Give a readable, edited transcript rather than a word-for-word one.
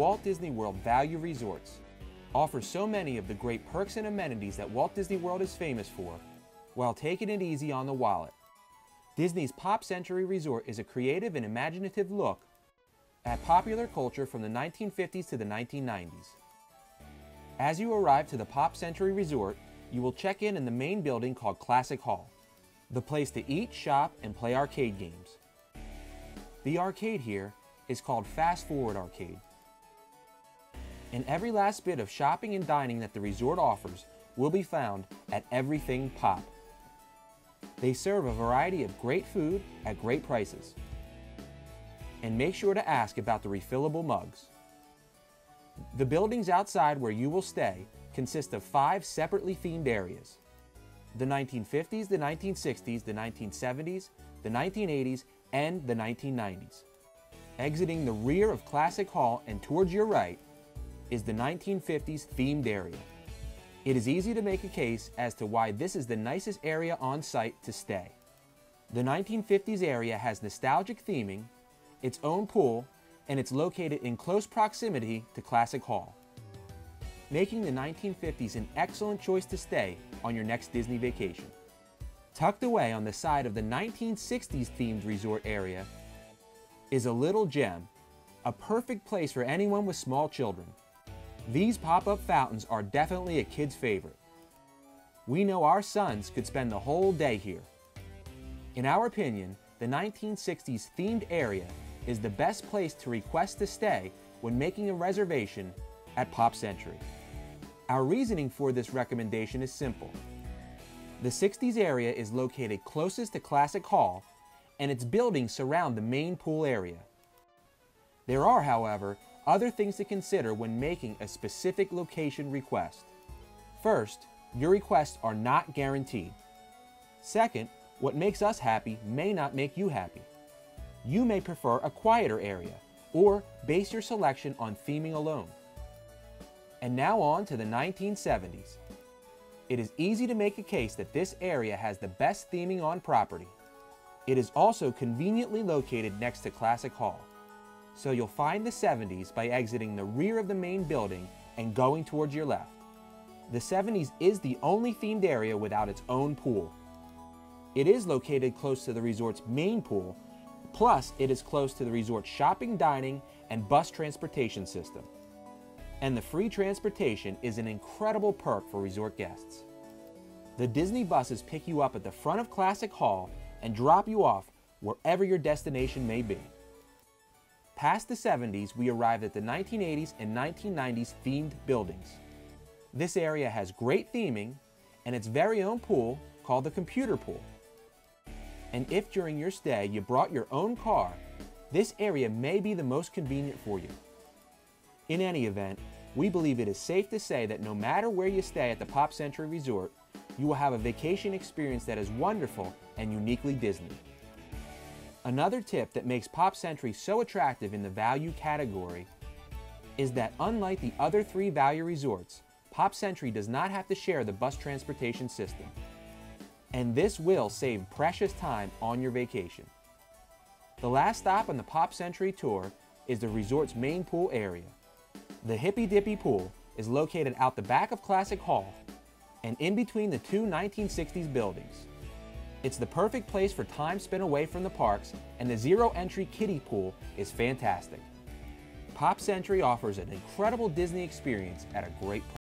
Walt Disney World Value Resorts offers so many of the great perks and amenities that Walt Disney World is famous for, while taking it easy on the wallet. Disney's Pop Century Resort is a creative and imaginative look at popular culture from the 1950s to the 1990s. As you arrive to the Pop Century Resort, you will check in the main building called Classic Hall, the place to eat, shop, and play arcade games. The arcade here is called Fast Forward Arcade. And every last bit of shopping and dining that the resort offers will be found at Everything Pop. They serve a variety of great food at great prices. And make sure to ask about the refillable mugs. The buildings outside where you will stay consist of 5 separately themed areas: the 1950s, the 1960s, the 1970s, the 1980s, and the 1990s. Exiting the rear of Classic Hall and towards your right is the 1950s themed area. It is easy to make a case as to why this is the nicest area on site to stay. The 1950s area has nostalgic theming, its own pool, and it's located in close proximity to Classic Hall, making the 1950s an excellent choice to stay on your next Disney vacation. Tucked away on the side of the 1960s themed resort area is a little gem, a perfect place for anyone with small children. These pop-up fountains are definitely a kid's favorite. We know our sons could spend the whole day here. In our opinion, the 1960s themed area is the best place to request to stay when making a reservation at Pop Century. Our reasoning for this recommendation is simple. The 60s area is located closest to Classic Hall, and its buildings surround the main pool area. There are, however, other things to consider when making a specific location request. First, your requests are not guaranteed. Second, what makes us happy may not make you happy. You may prefer a quieter area, or base your selection on theming alone. And now on to the 1970s. It is easy to make a case that this area has the best theming on property. It is also conveniently located next to Classic Hall, so you'll find the 70s by exiting the rear of the main building and going towards your left. The 70s is the only themed area without its own pool. It is located close to the resort's main pool, plus it is close to the resort's shopping, dining, and bus transportation system. And the free transportation is an incredible perk for resort guests. The Disney buses pick you up at the front of Classic Hall and drop you off wherever your destination may be. Past the 70s, we arrived at the 1980s and 1990s themed buildings. This area has great theming and its very own pool called the Computer Pool. And if during your stay you brought your own car, this area may be the most convenient for you. In any event, we believe it is safe to say that no matter where you stay at the Pop Century Resort, you will have a vacation experience that is wonderful and uniquely Disney. Another tip that makes Pop Century so attractive in the value category is that unlike the other 3 value resorts, Pop Century does not have to share the bus transportation system. And this will save precious time on your vacation. The last stop on the Pop Century tour is the resort's main pool area. The Hippy Dippy Pool is located out the back of Classic Hall and in between the 2 1960s buildings. It's the perfect place for time spent away from the parks, and the zero-entry kiddie pool is fantastic. Pop Century offers an incredible Disney experience at a great price.